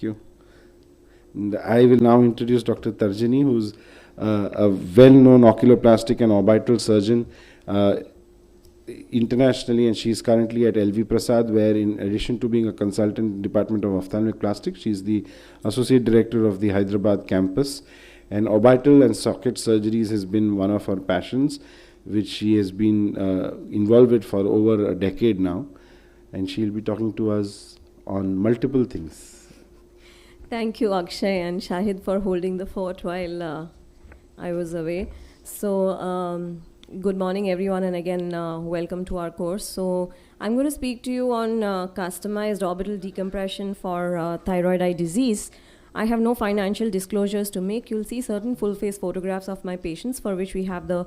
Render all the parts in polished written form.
you. And I will now introduce Dr. Tarjani, who's a well-known oculoplastic and orbital surgeon internationally, and she's currently at LV Prasad, where in addition to being a consultant in the Department of Ophthalmic Plastics, she's the Associate Director of the Hyderabad campus. And orbital and socket surgeries has been one of her passions, which she has been involved with for over a decade now. And she'll be talking to us on multiple things. Thank you, Akshay and Shahid, for holding the fort while I was away. So, good morning, everyone, and again, welcome to our course. So, I'm going to speak to you on customized orbital decompression for thyroid eye disease. I have no financial disclosures to make. You'll see certain full-face photographs of my patients for which we have the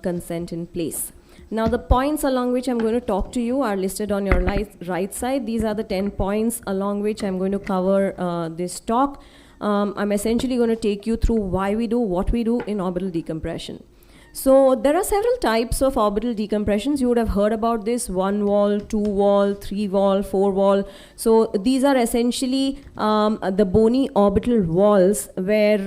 consent in place. Now, the points along which I'm going to talk to you are listed on your right side. These are the 10 points along which I'm going to cover this talk. I'm essentially going to take you through why we do what we do in orbital decompression. So there are several types of orbital decompressions. You would have heard about this: 1 wall, 2 wall, 3 wall, 4 wall. So these are essentially the bony orbital walls where,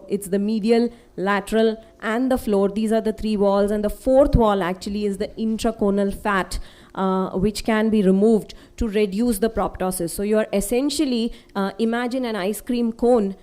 it's the medial, lateral, and the floor. These are the 3 walls. And the 4th wall actually is the intraconal fat, which can be removed to reduce the proptosis. So you're essentially, imagine an ice cream cone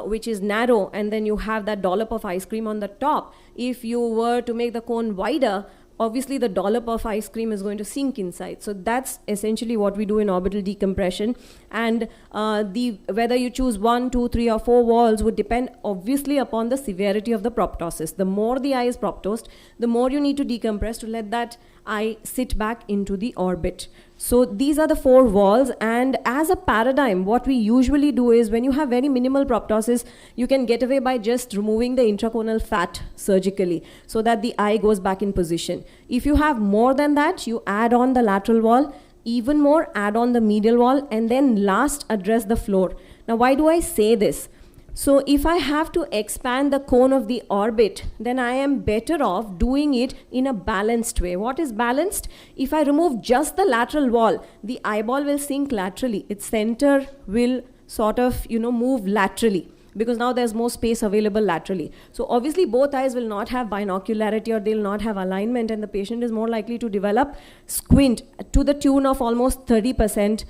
which is narrow, and then you have that dollop of ice cream on the top. If you were to make the cone wider, obviously the dollop of ice cream is going to sink inside. So that's essentially what we do in orbital decompression. And whether you choose 1, 2, 3, or 4 walls would depend obviously upon the severity of the proptosis. The more the eye is proptosed, the more you need to decompress to let that eye sit back into the orbit. So these are the 4 walls, and as a paradigm, what we usually do is when you have very minimal proptosis, you can get away by just removing the intraconal fat surgically so that the eye goes back in position. If you have more than that, you add on the lateral wall, even more add on the medial wall, and then last address the floor. Now, why do I say this? So if I have to expand the cone of the orbit, then I am better off doing it in a balanced way. What is balanced? If I remove just the lateral wall, the eyeball will sink laterally. Its center will sort of, move laterally, because now there's more space available laterally. So obviously both eyes will not have binocularity, or they'll not have alignment, and the patient is more likely to develop squint to the tune of almost 30%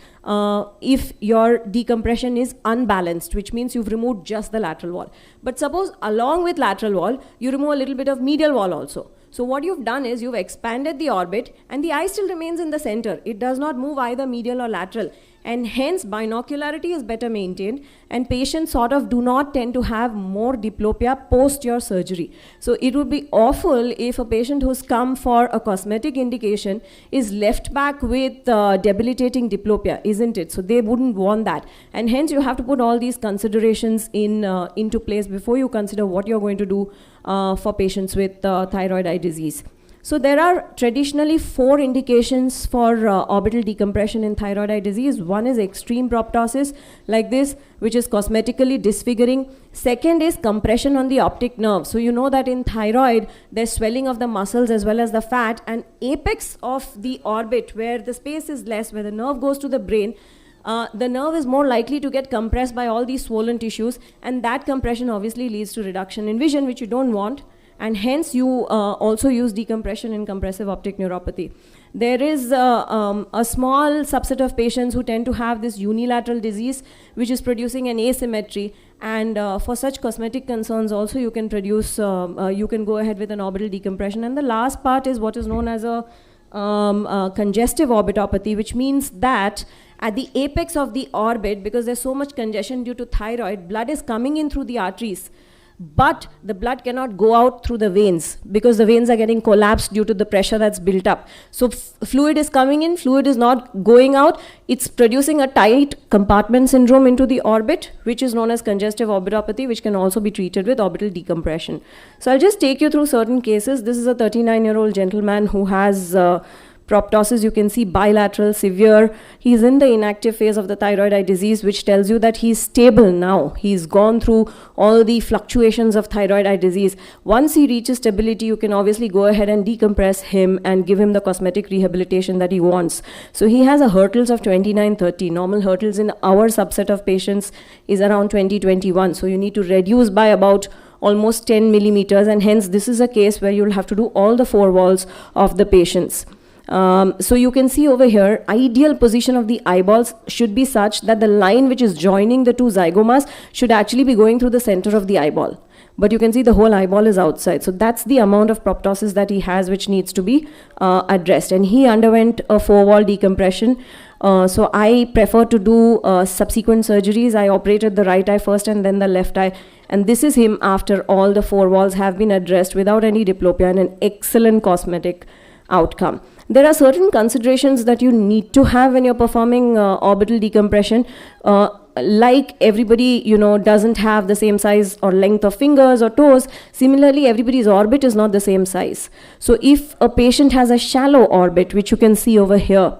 if your decompression is unbalanced, which means you've removed just the lateral wall. But suppose along with lateral wall, you remove a little bit of medial wall also. So what you've done is you've expanded the orbit, and the eye still remains in the center. It does not move either medial or lateral, and hence binocularity is better maintained, and patients sort of do not tend to have more diplopia post your surgery. So it would be awful if a patient who's come for a cosmetic indication is left back with debilitating diplopia, isn't it? So they wouldn't want that, and hence you have to put all these considerations into place before you consider what you're going to do for patients with thyroid eye disease. So there are traditionally 4 indications for orbital decompression in thyroid eye disease. One is extreme proptosis, like this, which is cosmetically disfiguring. Second is compression on the optic nerve. So you know that in thyroid, there's swelling of the muscles as well as the fat, and apex of the orbit, where the space is less, where the nerve goes to the brain, the nerve is more likely to get compressed by all these swollen tissues, and that compression obviously leads to reduction in vision, which you don't want. And hence you also use decompression in compressive optic neuropathy. There is a small subset of patients who tend to have this unilateral disease, which is producing an asymmetry. And for such cosmetic concerns also, you can produce, you can go ahead with an orbital decompression. And the last part is what is known as a congestive orbitopathy, which means that at the apex of the orbit, because there's so much congestion due to thyroid, blood is coming in through the arteries, but the blood cannot go out through the veins because the veins are getting collapsed due to the pressure that's built up. So fluid is coming in, fluid is not going out. It's producing a tight compartment syndrome into the orbit, which is known as congestive orbitopathy, which can also be treated with orbital decompression. So I'll just take you through certain cases. This is a 39-year-old gentleman who has proptosis. You can see bilateral, severe. He's in the inactive phase of the thyroid eye disease, which tells you that he's stable now. He's gone through all the fluctuations of thyroid eye disease. Once he reaches stability, you can obviously go ahead and decompress him and give him the cosmetic rehabilitation that he wants. So he has a hurdles of 29-30. Normal hurdles in our subset of patients is around 20-21. So you need to reduce by about almost 10 millimeters, and hence this is a case where you'll have to do all the 4 walls of the patients. So you can see over here, ideal position of the eyeballs should be such that the line which is joining the 2 zygomas should actually be going through the center of the eyeball. But you can see the whole eyeball is outside. So that's the amount of proptosis that he has, which needs to be addressed. And he underwent a 4-wall decompression. So I prefer to do subsequent surgeries. I operated the right eye first and then the left eye. And this is him after all the 4 walls have been addressed without any diplopia, and an excellent cosmetic outcome. There are certain considerations that you need to have when you're performing orbital decompression. Like everybody, doesn't have the same size or length of fingers or toes. Similarly, everybody's orbit is not the same size. So if a patient has a shallow orbit, which you can see over here,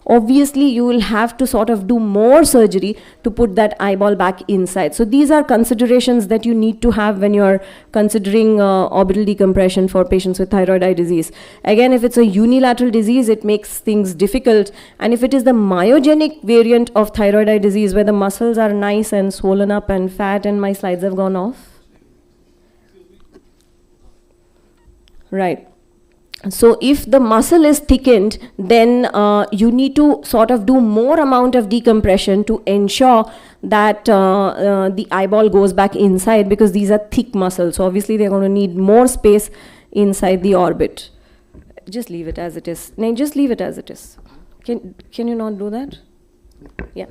obviously you will have to sort of do more surgery to put that eyeball back inside. So these are considerations that you need to have when you're considering orbital decompression for patients with thyroid eye disease. Again, if it's a unilateral disease, it makes things difficult. And if it is the myogenic variant of thyroid eye disease, where the muscles are nice and swollen up and fat, and my slides have gone off. Right. So if the muscle is thickened, then you need to sort of do more amount of decompression to ensure that the eyeball goes back inside, because these are thick muscles. So obviously they're going to need more space inside the orbit. Just leave it as it is. No, just leave it as it is. Can you not do that? Yeah.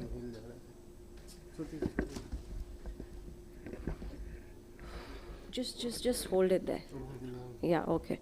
Just hold it there. Yeah, okay.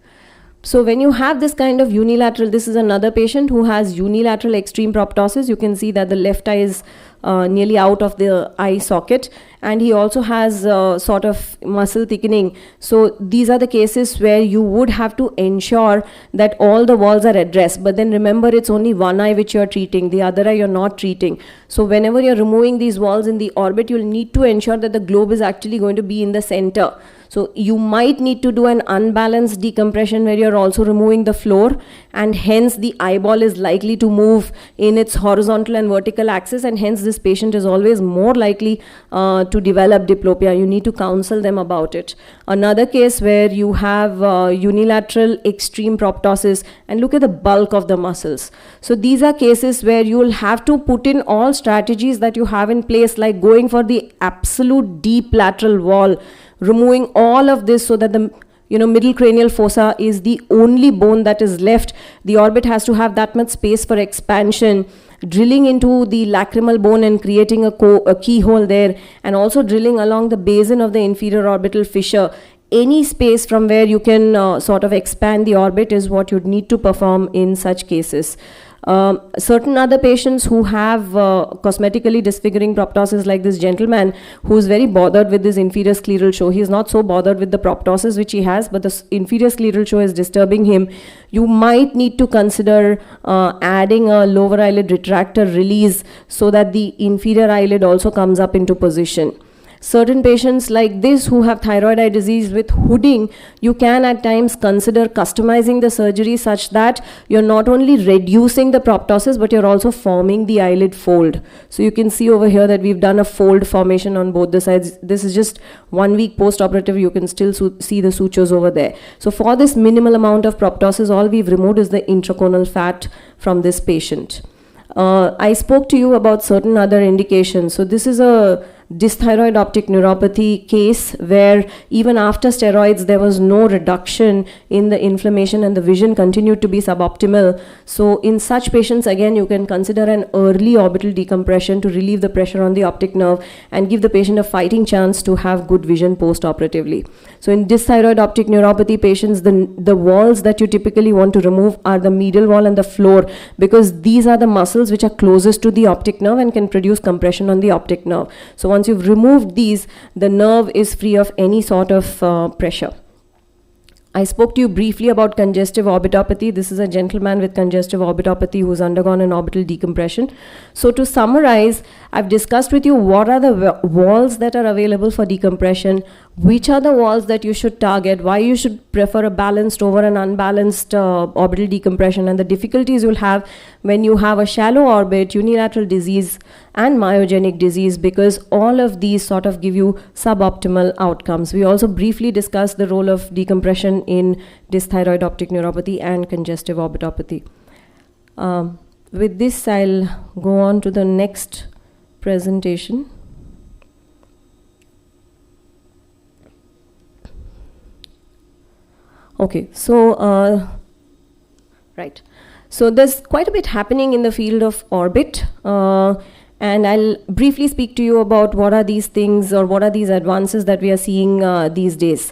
So when you have this kind of unilateral, this is another patient who has unilateral extreme proptosis. You can see that the left eye is nearly out of the eye socket, and he also has sort of muscle thickening. So these are the cases where you would have to ensure that all the walls are addressed. But then remember, it's only one eye which you're treating, the other eye you're not treating. So whenever you're removing these walls in the orbit, you'll need to ensure that the globe is actually going to be in the center. So you might need to do an unbalanced decompression where you're also removing the floor, and hence the eyeball is likely to move in its horizontal and vertical axis, and hence this patient is always more likely to develop diplopia. You need to counsel them about it. Another case where you have unilateral extreme proptosis, and look at the bulk of the muscles. So these are cases where you will have to put in all strategies that you have in place, like going for the absolute deep lateral wall, removing all of this so that the middle cranial fossa is the only bone that is left. The orbit has to have that much space for expansion, drilling into the lacrimal bone and creating a keyhole there, and also drilling along the basin of the inferior orbital fissure. Any space from where you can sort of expand the orbit is what you'd need to perform in such cases. Certain other patients who have cosmetically disfiguring proptosis, like this gentleman who is very bothered with this inferior scleral show. He is not so bothered with the proptosis which he has, but the inferior scleral show is disturbing him. You might need to consider adding a lower eyelid retractor release so that the inferior eyelid also comes up into position. Certain patients like this who have thyroid eye disease with hooding, you can at times consider customizing the surgery such that you're not only reducing the proptosis, but you're also forming the eyelid fold. So you can see over here that we've done a fold formation on both the sides. This is just 1 week post-operative. You can still see the sutures over there. So for this minimal amount of proptosis, all we've removed is the intracorneal fat from this patient. I spoke to you about certain other indications. So this is a dysthyroid optic neuropathy case where even after steroids there was no reduction in the inflammation and the vision continued to be suboptimal. So in such patients, again, you can consider an early orbital decompression to relieve the pressure on the optic nerve and give the patient a fighting chance to have good vision post-operatively. So in dysthyroid optic neuropathy patients, the walls that you typically want to remove are the medial wall and the floor, because these are the muscles which are closest to the optic nerve and can produce compression on the optic nerve. So once you've removed these, the nerve is free of any sort of pressure. I spoke to you briefly about congestive orbitopathy. This is a gentleman with congestive orbitopathy who's undergone an orbital decompression. So to summarize, I've discussed with you what are the walls that are available for decompression, which are the walls that you should target, why you should prefer a balanced over an unbalanced orbital decompression, and the difficulties you'll have when you have a shallow orbit, unilateral disease, and myogenic disease, because all of these sort of give you suboptimal outcomes. We also briefly discussed the role of decompression in dysthyroid optic neuropathy and congestive orbitopathy. With this, I'll go on to the next presentation. Okay, so, right. So there's quite a bit happening in the field of orbit. And I'll briefly speak to you about what are these things or what are these advances that we are seeing these days.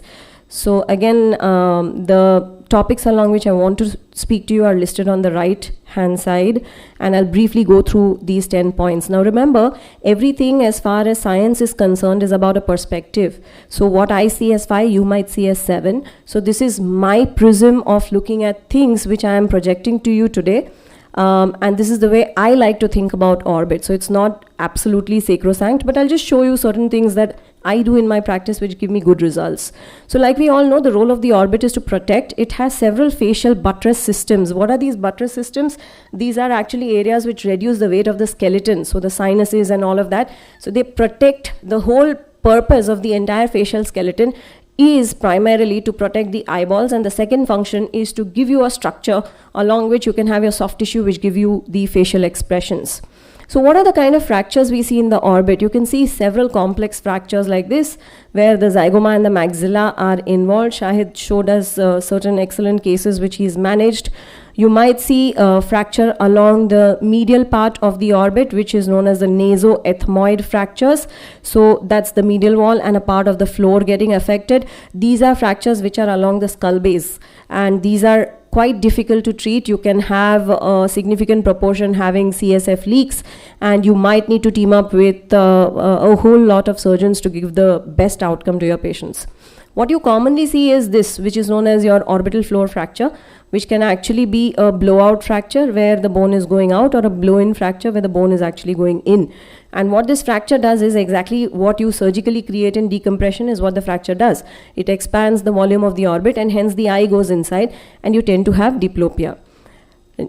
So again, the topics along which I want to speak to you are listed on the right hand side, and I'll briefly go through these 10 points. Now remember, everything as far as science is concerned is about a perspective. So what I see as 5, you might see as 7. So this is my prism of looking at things which I am projecting to you today. And this is the way I like to think about orbit. So it's not absolutely sacrosanct, but I'll just show you certain things that I do in my practice which give me good results. So like we all know, the role of the orbit is to protect. It has several facial buttress systems. What are these buttress systems? These are actually areas which reduce the weight of the skeleton, so the sinuses and all of that. So they protect. The whole purpose of the entire facial skeleton is primarily to protect the eyeballs, and the second function is to give you a structure along which you can have your soft tissue which give you the facial expressions. So what are the kind of fractures we see in the orbit? You can see several complex fractures like this, where the zygoma and the maxilla are involved. Shahid showed us certain excellent cases which he's managed. You might see a fracture along the medial part of the orbit, which is known as the nasoethmoid fractures. So that's the medial wall and a part of the floor getting affected. These are fractures which are along the skull base, and these are quite difficult to treat. You can have a significant proportion having CSF leaks, and you might need to team up with a whole lot of surgeons to give the best outcome to your patients. What you commonly see is this, which is known as your orbital floor fracture, which can actually be a blowout fracture where the bone is going out, or a blow-in fracture where the bone is actually going in. And what this fracture does is exactly what you surgically create in decompression is what the fracture does. It expands the volume of the orbit, and hence the eye goes inside, and you tend to have diplopia.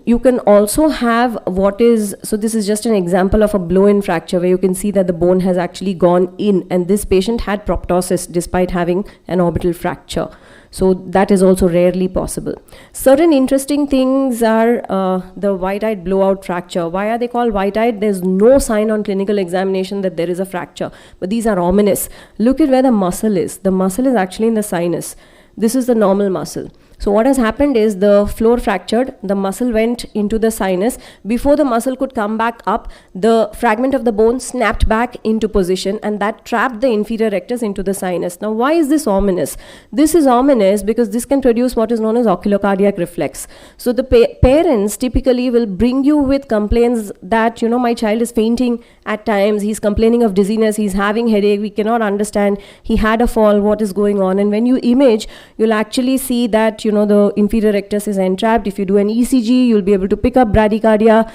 You can also have so this is just an example of a blow-in fracture where you can see that the bone has actually gone in, and this patient had proptosis despite having an orbital fracture. So that is also rarely possible. Certain interesting things are the white-eyed blowout fracture. Why are they called white-eyed? There's no sign on clinical examination that there is a fracture, but these are ominous. Look at where the muscle is. The muscle is actually in the sinus. This is the normal muscle. So what has happened is the floor fractured, the muscle went into the sinus. Before the muscle could come back up, the fragment of the bone snapped back into position, and that trapped the inferior rectus into the sinus. Now, why is this ominous? This is ominous because this can produce what is known as oculocardiac reflex. So the parents typically will bring you with complaints that, my child is fainting at times, he's complaining of dizziness, he's having headache, we cannot understand, he had a fall, what is going on? And when you image, you'll actually see that, the inferior rectus is entrapped. If you do an ECG, you'll be able to pick up bradycardia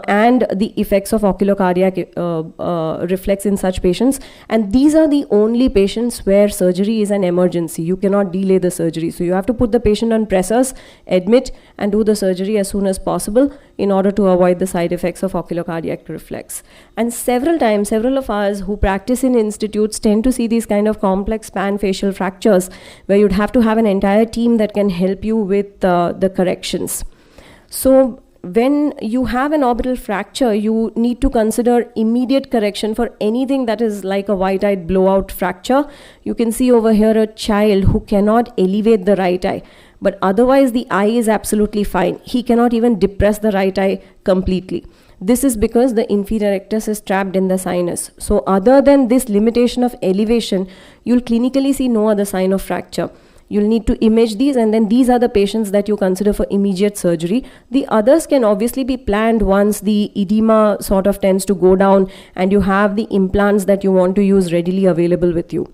and the effects of oculocardiac reflex in such patients. And these are the only patients where surgery is an emergency. You cannot delay the surgery. So you have to put the patient on pressors, admit, and do the surgery as soon as possible in order to avoid the side effects of oculocardiac reflex. And several of us who practice in institutes tend to see these kind of complex pan-facial fractures where you'd have to have an entire team that can help you with the corrections. So when you have an orbital fracture, you need to consider immediate correction for anything that is like a white-eyed blowout fracture. You can see over here a child who cannot elevate the right eye, but otherwise the eye is absolutely fine. He cannot even depress the right eye completely. This is because the inferior rectus is trapped in the sinus. So other than this limitation of elevation, you'll clinically see no other sign of fracture. You'll need to image these, and then these are the patients that you consider for immediate surgery. The others can obviously be planned once the edema sort of tends to go down and you have the implants that you want to use readily available with you.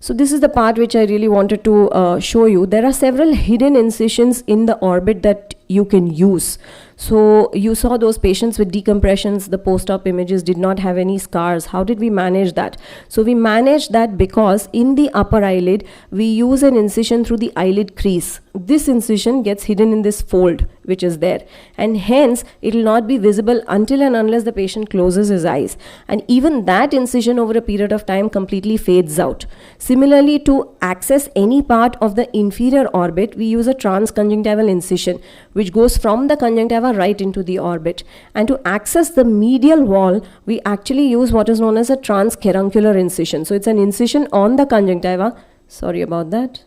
So this is the part which I really wanted to show you. There are several hidden incisions in the orbit that you can use. So you saw those patients with decompressions, the post-op images did not have any scars. How did we manage that? So we managed that because in the upper eyelid, we use an incision through the eyelid crease. This incision gets hidden in this fold which is there, and hence it will not be visible until and unless the patient closes his eyes, and even that incision over a period of time completely fades out. Similarly, to access any part of the inferior orbit, we use a transconjunctival incision which goes from the conjunctiva right into the orbit, and to access the medial wall we actually use what is known as a transcaruncular incision. So it's an incision on the conjunctiva, sorry about that,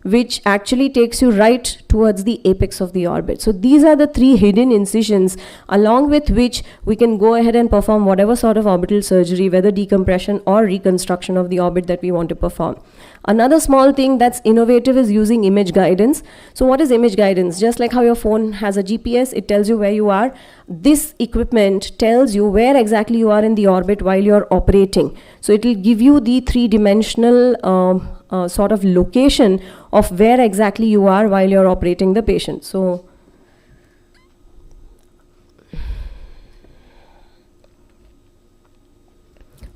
which actually takes you right towards the apex of the orbit. So these are the three hidden incisions along with which we can go ahead and perform whatever sort of orbital surgery, whether decompression or reconstruction of the orbit that we want to perform. Another small thing that's innovative is using image guidance. So what is image guidance? Just like how your phone has a GPS, it tells you where you are. This equipment tells you where exactly you are in the orbit while you're operating. So it will give you the three-dimensional sort of location of where exactly you are while you're operating the patient. So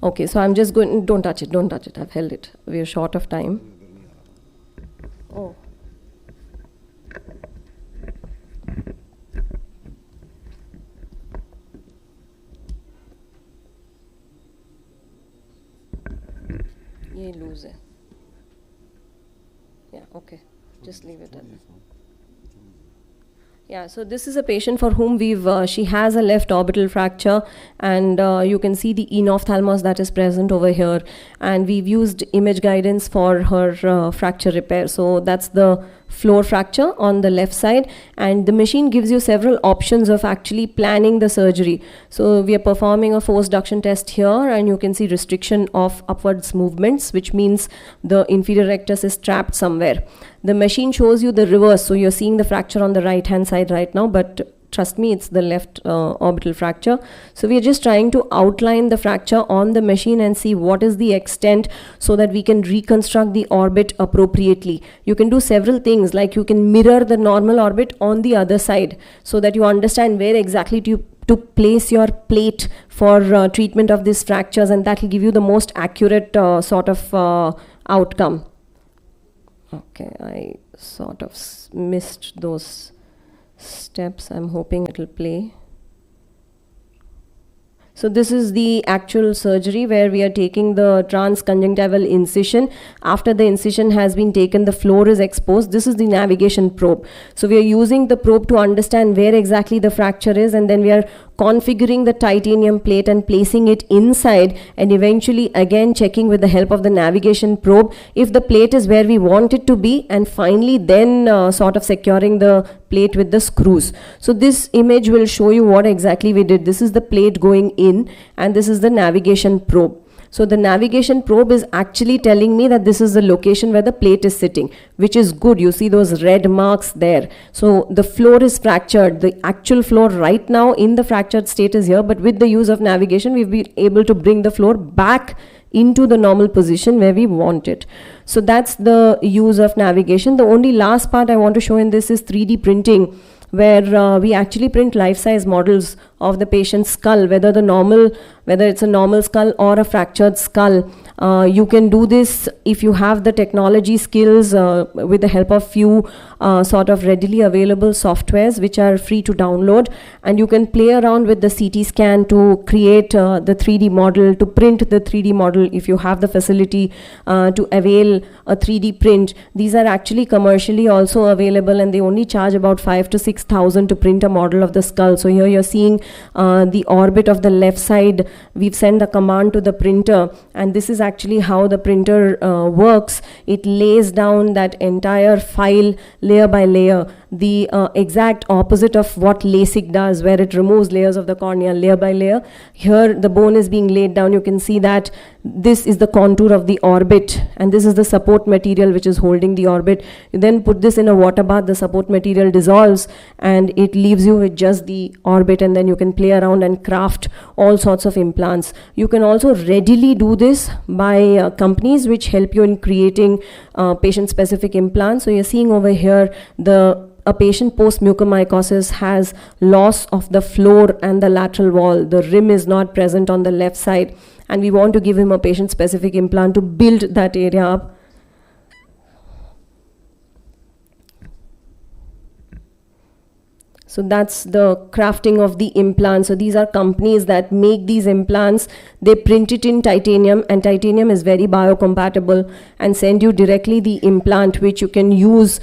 okay, so I'm just going, don't touch it, I've held it. We're short of time. Oh. Ye loose hai. Yeah, okay, just leave it at that. Yeah, so this is a patient for whom she has a left orbital fracture, and you can see the enophthalmos that is present over here, and we've used image guidance for her fracture repair. So that's the floor fracture on the left side, and the machine gives you several options of actually planning the surgery. So we are performing a force duction test here, and you can see restriction of upwards movements, which means the inferior rectus is trapped somewhere. The machine shows you the reverse, so you're seeing the fracture on the right hand side right now, but trust me, it's the left orbital fracture. So we are just trying to outline the fracture on the machine and see what is the extent so that we can reconstruct the orbit appropriately. You can do several things, like you can mirror the normal orbit on the other side so that you understand where exactly to place your plate for treatment of these fractures, and that will give you the most accurate sort of outcome. Okay, I sort of missed those steps. I'm hoping it'll play. So this is the actual surgery where we are taking the transconjunctival incision. After the incision has been taken, the floor is exposed. This is the navigation probe. So we are using the probe to understand where exactly the fracture is, and then we are configuring the titanium plate and placing it inside, and eventually again checking with the help of the navigation probe if the plate is where we want it to be, and finally then sort of securing the plate with the screws. So this image will show you what exactly we did. This is the plate going in, and this is the navigation probe. So the navigation probe is actually telling me that this is the location where the plate is sitting, which is good. You see those red marks there. So the floor is fractured. The actual floor right now in the fractured state is here, but with the use of navigation, we've been able to bring the floor back into the normal position where we want it. So that's the use of navigation. The only last part I want to show in this is 3D printing, where we actually print life-size models of the patient's skull, whether it's a normal skull or a fractured skull. You can do this if you have the technology skills with the help of few sort of readily available softwares which are free to download, and you can play around with the CT scan to create the 3D model, to print the 3D model if you have the facility to avail a 3D print. These are actually commercially also available, and they only charge about 5,000 to 6,000 to print a model of the skull. So here you're seeing the orbit of the left side. We've sent the command to the printer, and this is actually how the printer works. It lays down that entire file layer by layer. the exact opposite of what LASIK does, where it removes layers of the cornea layer by layer. Here the bone is being laid down. You can see that this is the contour of the orbit, and this is the support material which is holding the orbit. You then put this in a water bath, the support material dissolves, and it leaves you with just the orbit, and then you can play around and craft all sorts of implants. You can also readily do this by companies which help you in creating patient-specific implants. So you're seeing over here a patient post mucormycosis has loss of the floor and the lateral wall. The rim is not present on the left side, and we want to give him a patient-specific implant to build that area up. So that's the crafting of the implant. So these are companies that make these implants. They print it in titanium, and titanium is very biocompatible, and send you directly the implant which you can use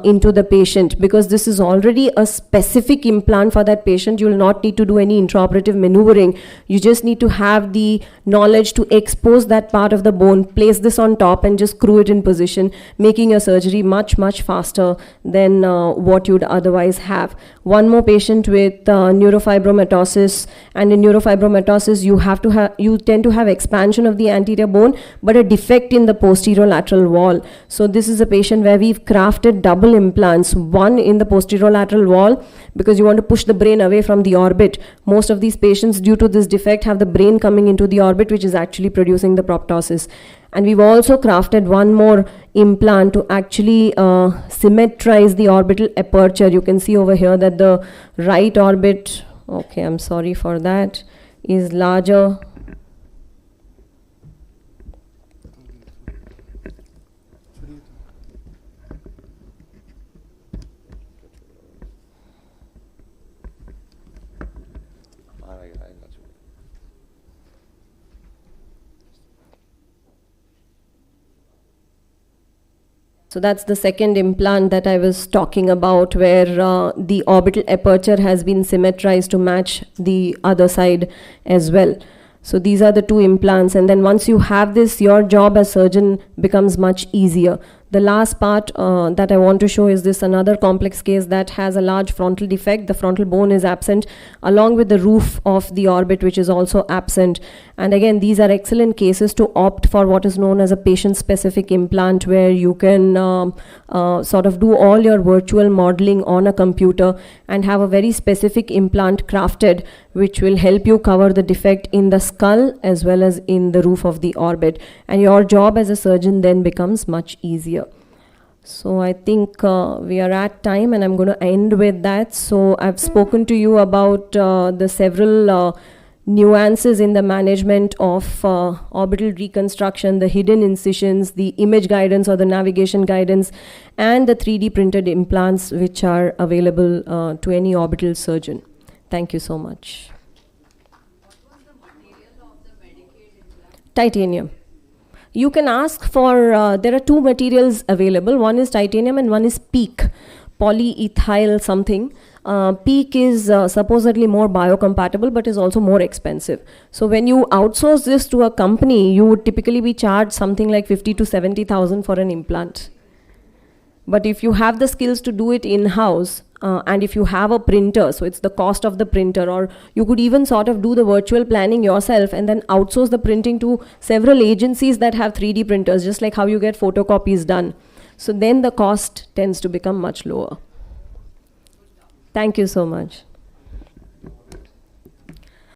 into the patient. Because this is already a specific implant for that patient, you will not need to do any intraoperative maneuvering. You just need to have the knowledge to expose that part of the bone, place this on top, and just screw it in position, making your surgery much, much faster than what you'd otherwise have. One more patient with neurofibromatosis, and in neurofibromatosis you tend to have expansion of the anterior bone but a defect in the posterior lateral wall. So this is a patient where we've crafted double implants, one in the posterior lateral wall because you want to push the brain away from the orbit. Most of these patients, due to this defect, have the brain coming into the orbit, which is actually producing the proptosis. And we've also crafted one more implant to actually symmetrize the orbital aperture. You can see over here that the right orbit, okay, I'm sorry for that, is larger. So that's the second implant that I was talking about, where the orbital aperture has been symmetrized to match the other side as well. So these are the two implants, and then once you have this, your job as surgeon becomes much easier. The last part that I want to show is this another complex case that has a large frontal defect. The frontal bone is absent along with the roof of the orbit, which is also absent. And again, these are excellent cases to opt for what is known as a patient-specific implant, where you can sort of do all your virtual modeling on a computer and have a very specific implant crafted, which will help you cover the defect in the skull as well as in the roof of the orbit. And your job as a surgeon then becomes much easier. So I think we are at time, and I'm going to end with that. So I've spoken to you about the several nuances in the management of orbital reconstruction, the hidden incisions, the image guidance or the navigation guidance, and the 3D printed implants which are available to any orbital surgeon. Thank you so much. What was the material of the Medicaid implant? Titanium. You can ask for, there are two materials available. One is titanium and one is PEEK, polyethyl something. PEEK is supposedly more biocompatible but is also more expensive. So when you outsource this to a company, you would typically be charged something like 50 to 70,000 for an implant. But if you have the skills to do it in-house, and if you have a printer, so it's the cost of the printer, or you could even sort of do the virtual planning yourself and then outsource the printing to several agencies that have 3D printers, just like how you get photocopies done. So then the cost tends to become much lower. Thank you so much.